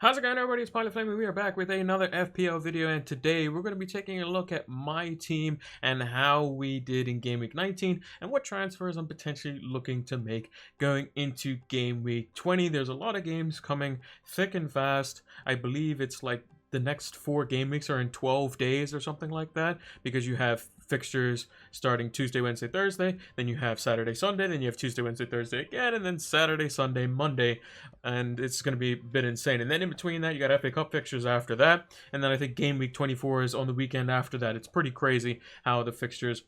How's it going, everybody? It's Pilot Flame, and we are back with another FPL video, and today we're going to be taking a look at my team and how we did in Game Week 19 and what transfers I'm potentially looking to make going into Game Week 20. There's a lot of games coming thick and fast. I believe it's like the next 4 game weeks are in 12 days or something like that, because you have fixtures starting Tuesday, Wednesday, Thursday, then you have Saturday, Sunday, then you have Tuesday, Wednesday, Thursday again, and then Saturday, Sunday, Monday, and it's going to be a bit insane. And then in between that, you got FA Cup fixtures after that, and then I think Game Week 24 is on the weekend after that. It's pretty crazy how the fixtures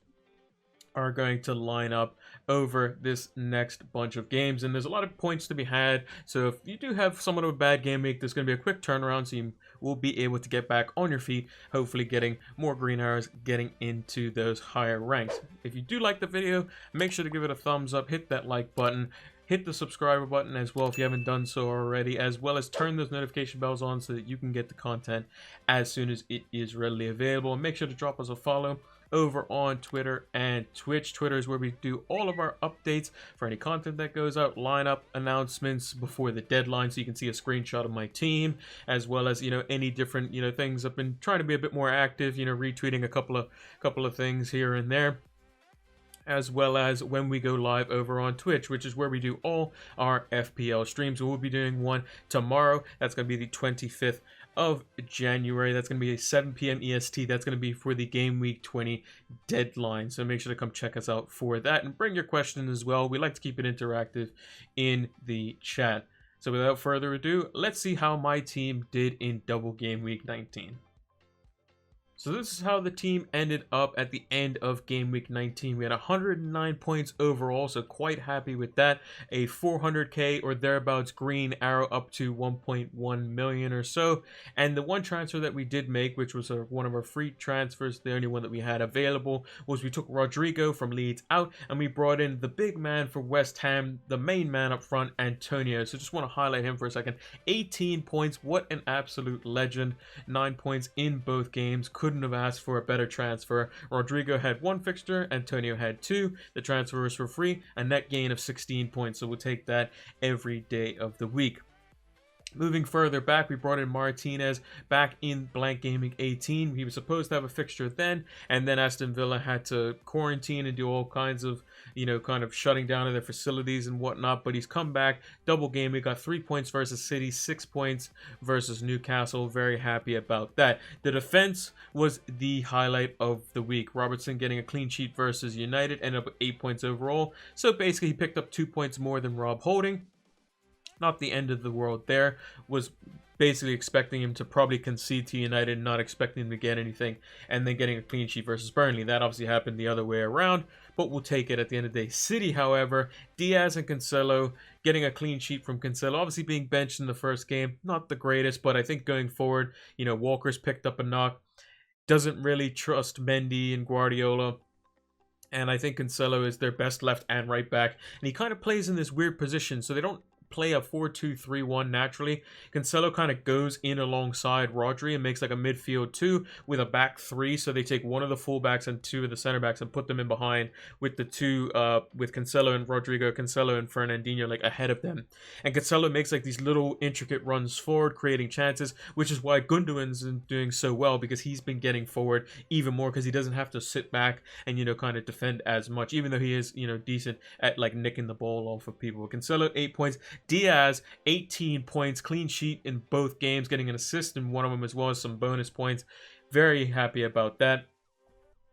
are going to line up over this next bunch of games, and there's a lot of points to be had. So if you do have somewhat of a bad game week, there's going to be a quick turnaround, so you will be able to get back on your feet, hopefully getting more green arrows, getting into those higher ranks. If you do like the video, make sure to give it a thumbs up, hit that like button, hit the subscriber button as well if you haven't done so already, as well as turn those notification bells on so that you can get the content as soon as it is readily available. And make sure to drop us a follow over on Twitter and Twitch. Twitter is where we do all of our updates for any content that goes out, lineup announcements before the deadline, so you can see a screenshot of my team, as well as any different things. I've been trying to be a bit more active, retweeting a couple of things here and there, as well as when we go live over on Twitch, which is where we do all our FPL streams. We'll be doing one tomorrow. That's going to be the 25th of January. That's going to be a 7 p.m. EST. That's going to be for the Game Week 20 deadline. So make sure to come check us out for that, and bring your question as well. We like to keep it interactive in the chat. So without further ado, let's see how my team did in double Game Week 19. So this is how the team ended up at the end of Game Week 19. We had 109 points overall, so quite happy with that. A 400k or thereabouts green arrow up to 1.1 million or so. And the one transfer that we did make, which was one of our free transfers, the only one that we had available, was we took Rodrigo from Leeds out, and we brought in the big man for West Ham, the main man up front, Antonio. So just want to highlight him for a second. 18 points, what an absolute legend. 9 points in both games. Couldn't have asked for a better transfer. Rodrigo had 1 fixture, Antonio had 2. The transfer was for free, a net gain of 16 points, so we'll take that every day of the week. Moving further back, we brought in Martinez back in blank gaming 18. He was supposed to have a fixture then, and then Aston Villa had to quarantine and do all kinds of, kind of shutting down of their facilities and whatnot. But he's come back, double game. We got 3 points versus City, 6 points versus Newcastle. Very happy about that. The defense was the highlight of the week. Robertson getting a clean sheet versus United, ended up with 8 points overall. So basically, he picked up 2 points more than Rob Holding. Not the end of the world there. Was basically expecting him to probably concede to United, not expecting him to get anything, and then getting a clean sheet versus Burnley. That obviously happened the other way around, but we'll take it at the end of the day. City, however, Diaz and Cancelo getting a clean sheet from Cancelo. Obviously being benched in the first game, not the greatest, but I think going forward, Walker's picked up a knock. Doesn't really trust Mendy and Guardiola. And I think Cancelo is their best left and right back. And he kind of plays in this weird position, so they don't play a 4-2-3-1 naturally. Cancelo kind of goes in alongside Rodri and makes like a midfield 2 with a back 3. So they take one of the fullbacks and 2 of the center backs and put them in behind with the 2 with Cancelo and Rodrigo, Cancelo and Fernandinho like ahead of them. And Cancelo makes like these little intricate runs forward, creating chances, which is why Gundogan's doing so well, because he's been getting forward even more, because he doesn't have to sit back and kind of defend as much, even though he is decent at like nicking the ball off of people. Cancelo 8 points. Diaz 18 points, clean sheet in both games, getting an assist in one of them as well as some bonus points. Very happy about that.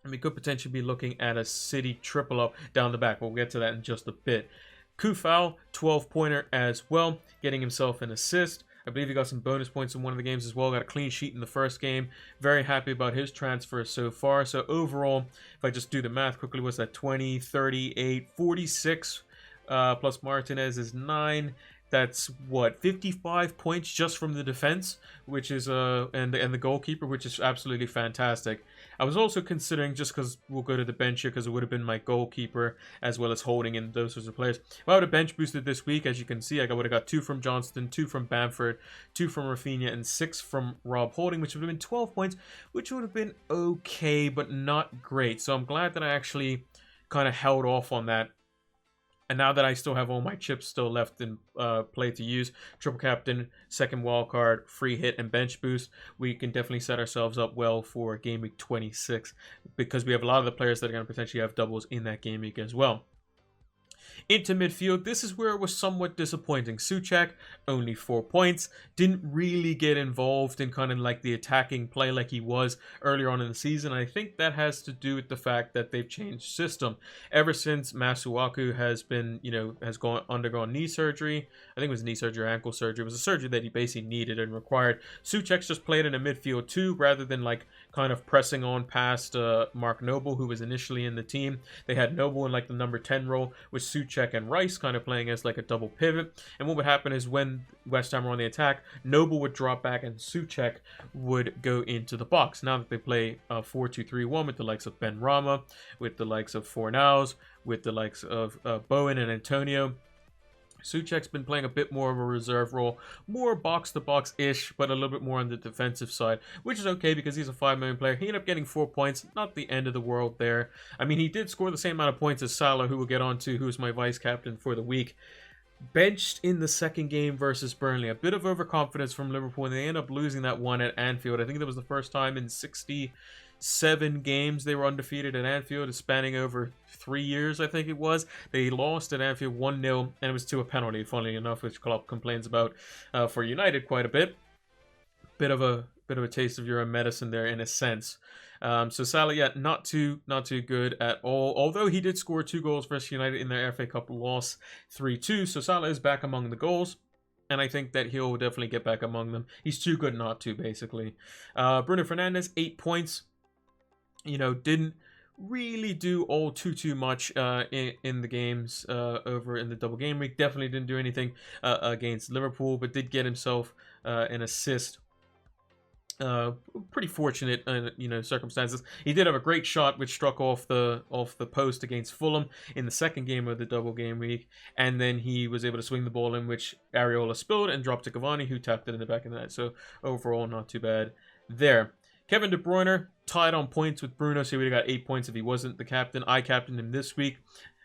And we could potentially be looking at a City triple up down the back. We'll get to that in just a bit. Kufal 12-pointer as well, getting himself an assist. I believe he got some bonus points in one of the games as well. Got a clean sheet in the first game. Very happy about his transfer so far. So overall, if I just do the math quickly, what's that? 20, 38, 46 plus Martinez is 9. That's what, 55 points just from the defense, which is and the goalkeeper, which is absolutely fantastic. I was also considering, just because we'll go to the bench here, because it would have been my goalkeeper as well as Holding in those sorts of players. If I would have bench boosted this week, as you can see, I would have got 2 from Johnston, 2 from Bamford, 2 from Rafinha, and 6 from Rob Holding, which would have been 12 points, which would have been okay, but not great. So I'm glad that I actually kind of held off on that And now that I still have all my chips still left in play to use, triple captain, second wild card, free hit, and bench boost, we can definitely set ourselves up well for game week 26 because we have a lot of the players that are going to potentially have doubles in that game week as well. Into midfield, this is where it was somewhat disappointing. Souček, only 4 points, didn't really get involved in kind of like the attacking play like he was earlier on in the season. I think that has to do with the fact that they've changed system. Ever since Masuaku has been, has undergone knee surgery, I think it was knee surgery or ankle surgery. It was a surgery that he basically needed and required. Souček just played in a midfield too, rather than like kind of pressing on past Mark Noble, who was initially in the team. They had Noble in like the number 10 role, with Souček and Rice kind of playing as like a double pivot. And what would happen is when West Ham were on the attack, Noble would drop back and Souček would go into the box. Now that they play 4-2-3-1 with the likes of Ben Rama, with the likes of Fornals, with the likes of Bowen and Antonio, Souček's been playing a bit more of a reserve role, more box-to-box-ish, but a little bit more on the defensive side, which is okay because he's a 5 million player. He ended up getting 4 points, not the end of the world there. I mean, he did score the same amount of points as Salah, who we'll get on to, who's my vice-captain for the week. Benched in the second game versus Burnley. A bit of overconfidence from Liverpool, and they end up losing that one at Anfield. I think that was the first time in 67 games they were undefeated at Anfield, spanning over 3 years, I think it was. They lost at Anfield 1-0, and it was to a penalty, funnily enough, which Klopp complains about for United quite a bit. Bit of a taste of your own medicine there, in a sense. So Salah, yeah, not too good at all. Although he did score 2 goals versus United in their FA Cup loss, 3-2. So Salah is back among the goals, and I think that he'll definitely get back among them. He's too good not to, basically. Bruno Fernandes, 8 points. Didn't really do all too much in the games over in the double game week. Definitely didn't do anything against Liverpool, but did get himself an assist. Pretty fortunate, circumstances. He did have a great shot which struck off the post against Fulham in the second game of the double game week, and then he was able to swing the ball in, which Areola spilled and dropped to Cavani, who tapped it in the back of the net. So overall, not too bad there. Kevin De Bruyne tied on points with Bruno, so he would have got 8 points if he wasn't the captain. I captained him this week,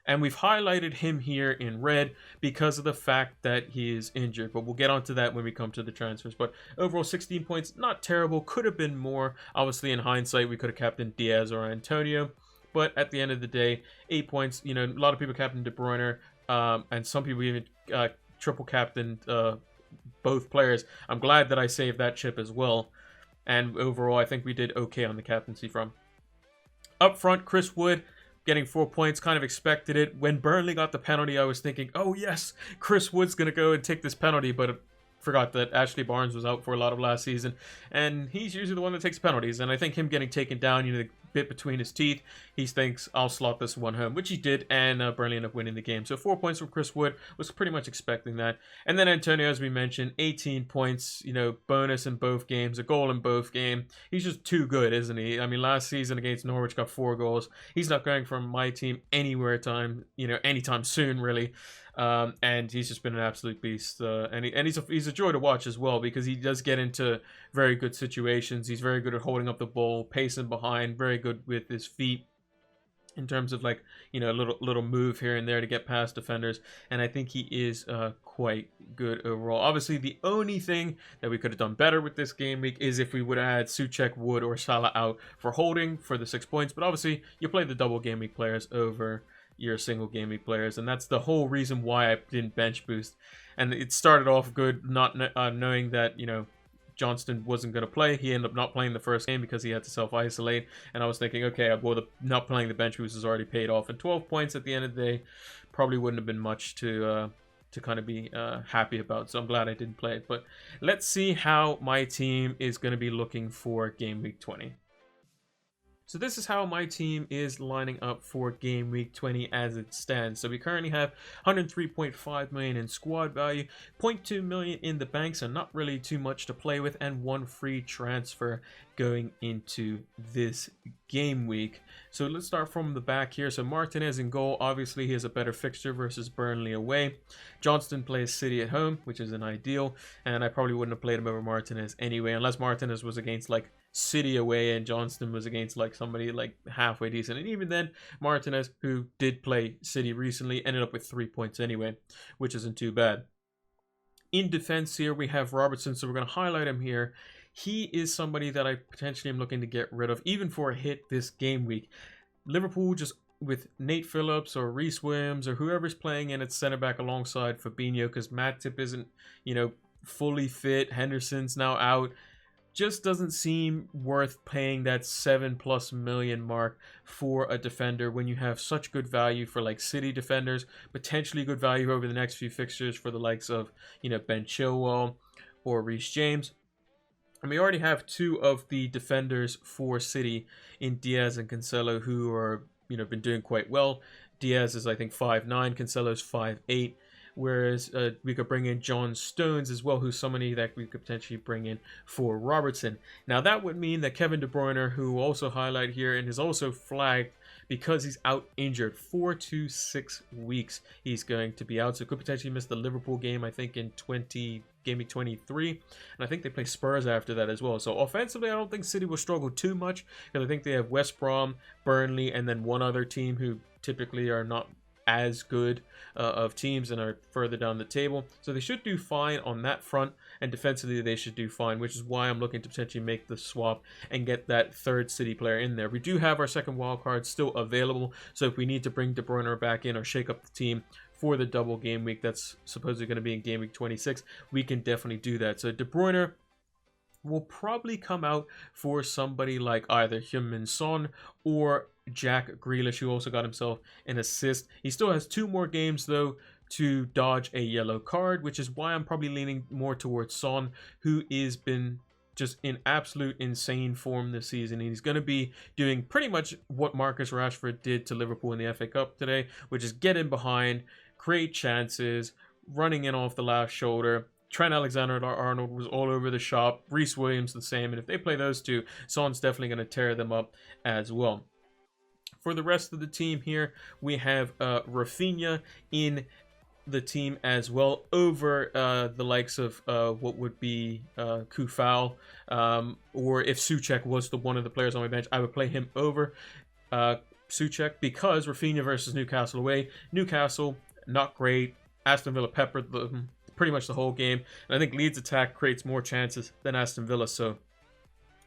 and we've highlighted him here in red because of the fact that he is injured, but we'll get onto that when we come to the transfers. But overall, 16 points, not terrible. Could have been more. Obviously, in hindsight, we could have captained Diaz or Antonio, but at the end of the day, 8 points. A lot of people captained De Bruyne, and some people even triple captained both players. I'm glad that I saved that chip as well. And overall, I think we did okay on the captaincy front. Up front, Chris Wood getting 4 points, kind of expected it. When Burnley got the penalty, I was thinking, oh yes, Chris Wood's going to go and take this penalty, but forgot that Ashley Barnes was out for a lot of last season, and he's usually the one that takes penalties, and I think him getting taken down, the bit between his teeth, he thinks, I'll slot this one home, which he did, and Burnley ended up winning the game. So 4 points from Chris Wood, was pretty much expecting that. And then Antonio, as we mentioned, 18 points, bonus in both games, a goal in both games. He's just too good, isn't he? I mean, last season against Norwich got 4 goals. He's not going from my team anytime soon, really. And he's just been an absolute beast, and he's a joy to watch as well, because he does get into very good situations. He's very good at holding up the ball, pacing behind, very good with his feet in terms of a little move here and there to get past defenders, and I think he is quite good overall. Obviously, the only thing that we could have done better with this game week is if we would have had Souček, Wood, or Salah out for holding for the 6 points, but obviously you play the double game week players over your single game week players, and that's the whole reason why I didn't bench boost. And it started off good, not knowing that Johnston wasn't going to play. He ended up not playing the first game because he had to self-isolate, and I was thinking, okay, well, not playing the bench boost has already paid off, and 12 points at the end of the day probably wouldn't have been much to kind of be happy about, so I'm glad I didn't play it. But let's see how my team is going to be looking for game week 20. So this is how my team is lining up for game week 20 as it stands. So we currently have 103.5 million in squad value, 0.2 million in the bank, so not really too much to play with, and 1 free transfer going into this game week. So let's start from the back here. So Martinez in goal. Obviously, he has a better fixture versus Burnley away. Johnston plays City at home, which is an ideal, and I probably wouldn't have played him over Martinez anyway, unless Martinez was against City away, and Johnston was against like somebody like halfway decent. And even then, Martinez, who did play City recently, ended up with 3 points anyway, which isn't too bad. In defense here, we have Robertson, so we're going to highlight him here. He is somebody that I potentially am looking to get rid of, even for a hit this game week. Liverpool just with Nate Phillips or Reece Williams or whoever's playing in at center back alongside Fabinho, because Matip isn't, fully fit. Henderson's now out. Just doesn't seem worth paying that $7+ million mark for a defender when you have such good value for like City defenders, potentially good value over the next few fixtures for the likes of, Ben Chilwell or Reece James. And we already have two of the defenders for City in Diaz and Cancelo, who are, been doing quite well. Diaz is, I think, 5'9", Cancelo's 5'8". Whereas we could bring in John Stones as well, who's somebody that we could potentially bring in for Robertson. Now that would mean that Kevin De Bruyne, who also highlight here and is also flagged because he's out injured, 4 to 6 weeks he's going to be out. So could potentially miss the Liverpool game, I think, in Gameweek 23. And I think they play Spurs after that as well. So offensively, I don't think City will struggle too much, because I think they have West Brom, Burnley, and then one other team who typically are not as good of teams and are further down the table. So they should do fine on that front, and defensively they should do fine, which is why I'm looking to potentially make the swap and get that third City player in there. We do have our second wild card still available, so if we need to bring De Bruyne back in or shake up the team for the double game week that's supposedly going to be in game week 26, we can definitely do that. So De Bruyne will probably come out for somebody like either Heung-min Son or Jack Grealish, who also got himself an assist. He still has 2 more games, though, to dodge a yellow card, which is why I'm probably leaning more towards Son, who has been just in absolute insane form this season. He's going to be doing pretty much what Marcus Rashford did to Liverpool in the FA Cup today, which is get in behind, create chances, running in off the last shoulder. Trent Alexander-Arnold was all over the shop. Reece Williams the same. And if they play those two, Son's definitely going to tear them up as well. For the rest of the team here, we have Rafinha in the team as well, over the likes of what would be Kufal, or if Souček was one of the players on my bench, I would play him over Souček, because Rafinha versus Newcastle away. Newcastle, not great. Aston Villa peppered them pretty much the whole game, and I think Leeds' attack creates more chances than Aston Villa, so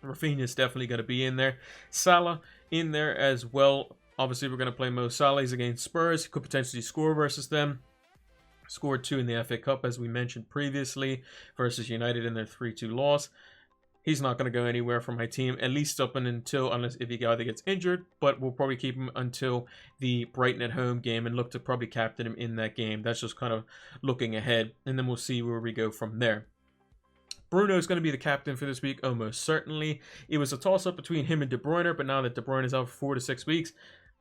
Rafinha is definitely going to be in there. Salah in there as well. Obviously, we're going to play Mo Salah. He's against Spurs. He could potentially score versus them. Scored 2 in the FA Cup, as we mentioned previously, versus United in their 3-2 loss. He's not going to go anywhere from my team, at least up until, unless if he either gets injured, but we'll probably keep him until the Brighton at home game and look to probably captain him in that game. That's just kind of looking ahead, and then we'll see where we go from there. Bruno is going to be the captain for this week, almost certainly. It was a toss-up between him and De Bruyne, but now that De Bruyne is out for 4 to 6 weeks,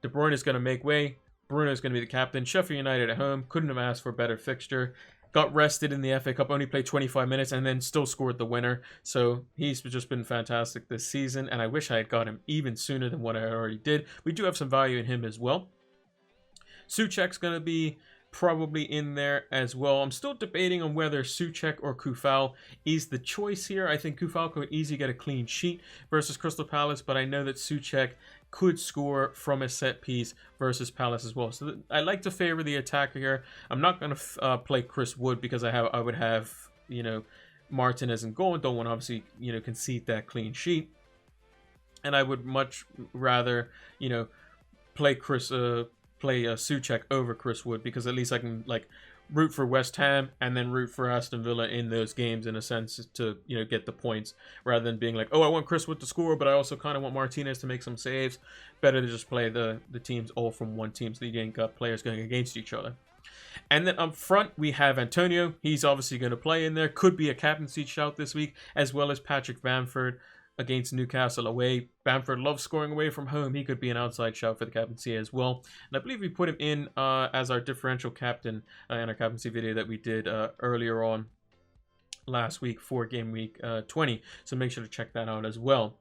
De Bruyne is going to make way. Bruno is going to be the captain. Sheffield United at home. Couldn't have asked for a better fixture. Got rested in the FA Cup. Only played 25 minutes and then still scored the winner. So he's just been fantastic this season. And I wish I had got him even sooner than what I already did. We do have some value in him as well. Souček's going to be probably in there as well. I'm still debating on whether Souček or Kufal is the choice here. I think Kufal could easily get a clean sheet versus Crystal Palace, but I know that Souček could score from a set piece versus Palace as well. So I like to favor the attacker here. I'm not going to play Chris Wood because I would have, Martinez in goal. Don't want to obviously, concede that clean sheet. And I would much rather, play Souček over Chris Wood, because at least I can root for West Ham and then root for Aston Villa in those games, in a sense, to get the points, rather than being like, oh, I want Chris Wood to score, but I also kind of want Martinez to make some saves. Better to just play the teams all from one team, so you ain't got players going against each other. And then up front, we have Antonio. He's obviously going to play in there. Could be a captaincy shout this week, as well as Patrick Bamford against Newcastle away. Bamford loves scoring away from home. He could be an outside shout for the captaincy as well. And I believe we put him in as our differential captain in our captaincy video that we did earlier on last week for game week 20. So make sure to check that out as well.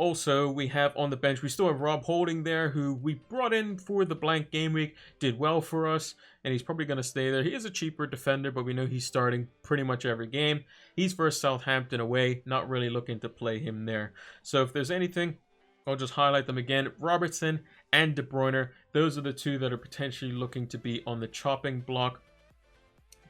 Also, we have on the bench, we still have Rob Holding there, who we brought in for the blank game week, did well for us, and he's probably going to stay there. He is a cheaper defender, but we know he's starting pretty much every game. He's versus Southampton away, not really looking to play him there. So if there's anything, I'll just highlight them again. Robertson and De Bruyne, those are the two that are potentially looking to be on the chopping block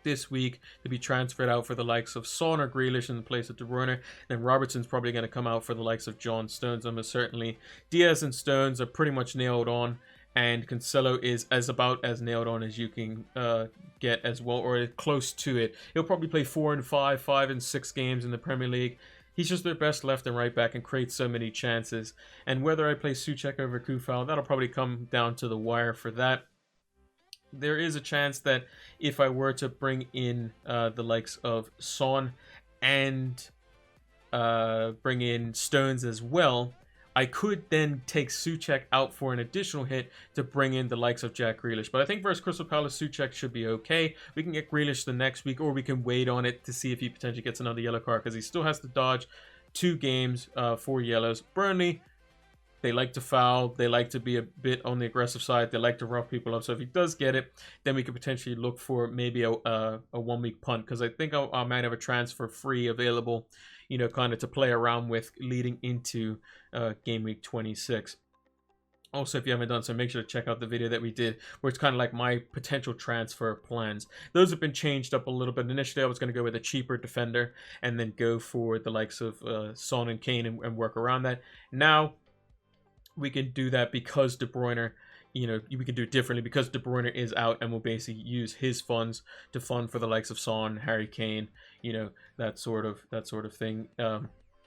this week to be transferred out for the likes of Son or Grealish in the place of De Bruyne. Then Robertson's probably going to come out for the likes of John Stones. Almost certainly Diaz and Stones are pretty much nailed on, and Cancelo is about as nailed on as you can get as well, or close to it. He'll probably play 4 and 5, 5 and 6 games in the Premier League. He's just their best left and right back and creates so many chances. And whether I play Souček over Kufal, that'll probably come down to the wire for that. There is a chance that if I were to bring in the likes of Son and bring in Stones as well, I could then take Souček out for an additional hit to bring in the likes of Jack Grealish. But I think versus Crystal Palace, Souček should be okay. We can get Grealish the next week, or we can wait on it to see if he potentially gets another yellow card, because he still has to dodge 2 games, 4 yellows. Burnley, they like to foul. They like to be a bit on the aggressive side. They like to rough people up. So if he does get it, then we could potentially look for maybe a 1-week punt, because I think I might have a transfer free available, you know, kind of to play around with leading into game week 26. Also, if you haven't done so, make sure to check out the video that we did where it's kind of like my potential transfer plans. Those have been changed up a little bit. Initially, I was going to go with a cheaper defender and then go for the likes of Son and Kane and work around that. Now, we can do that because De Bruyne, you know, we can do it differently because De Bruyne is out, and we'll basically use his funds to fund for the likes of Son, Harry Kane, you know, that sort of thing,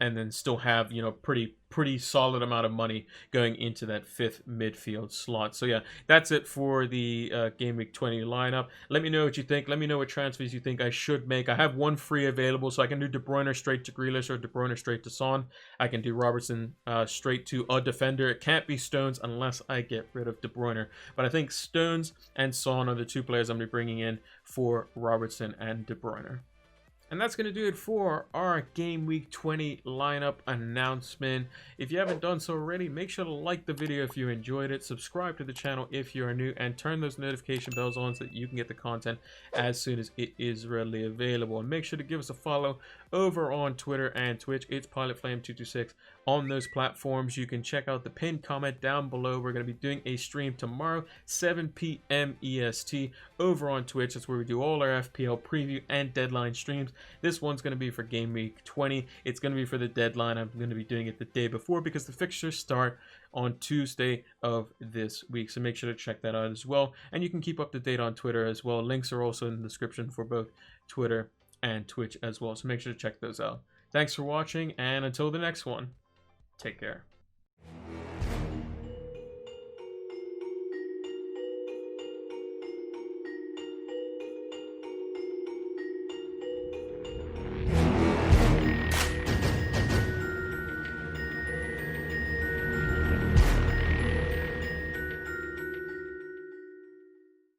and then still have, you know, pretty solid amount of money going into that 5th midfield slot. So yeah, that's it for the Game Week 20 lineup. Let me know what you think. Let me know what transfers you think I should make. I have 1 free available, so I can do De Bruyne straight to Grealish or De Bruyne straight to Son. I can do Robertson straight to a defender. It can't be Stones unless I get rid of De Bruyne. But I think Stones and Son are the 2 players I'm going to be bringing in for Robertson and De Bruyne. And that's going to do it for our Game Week 20 lineup announcement. If you haven't done so already, make sure to like the video if you enjoyed it, subscribe to the channel if you are new, and turn those notification bells on so that you can get the content as soon as it is readily available. And make sure to give us a follow over on Twitter and Twitch. It's PilotFlame226 on those platforms. You can check out the pinned comment down below. We're going to be doing a stream tomorrow, 7 p.m. EST, over on Twitch. That's where we do all our FPL preview and deadline streams. This one's going to be for Game Week 20. It's going to be for the deadline. I'm going to be doing it the day before because the fixtures start on Tuesday of this week. So make sure to check that out as well. And you can keep up to date on Twitter as well. Links are also in the description for both Twitter and Twitch as well. So make sure to check those out. Thanks for watching, and until the next one, take care.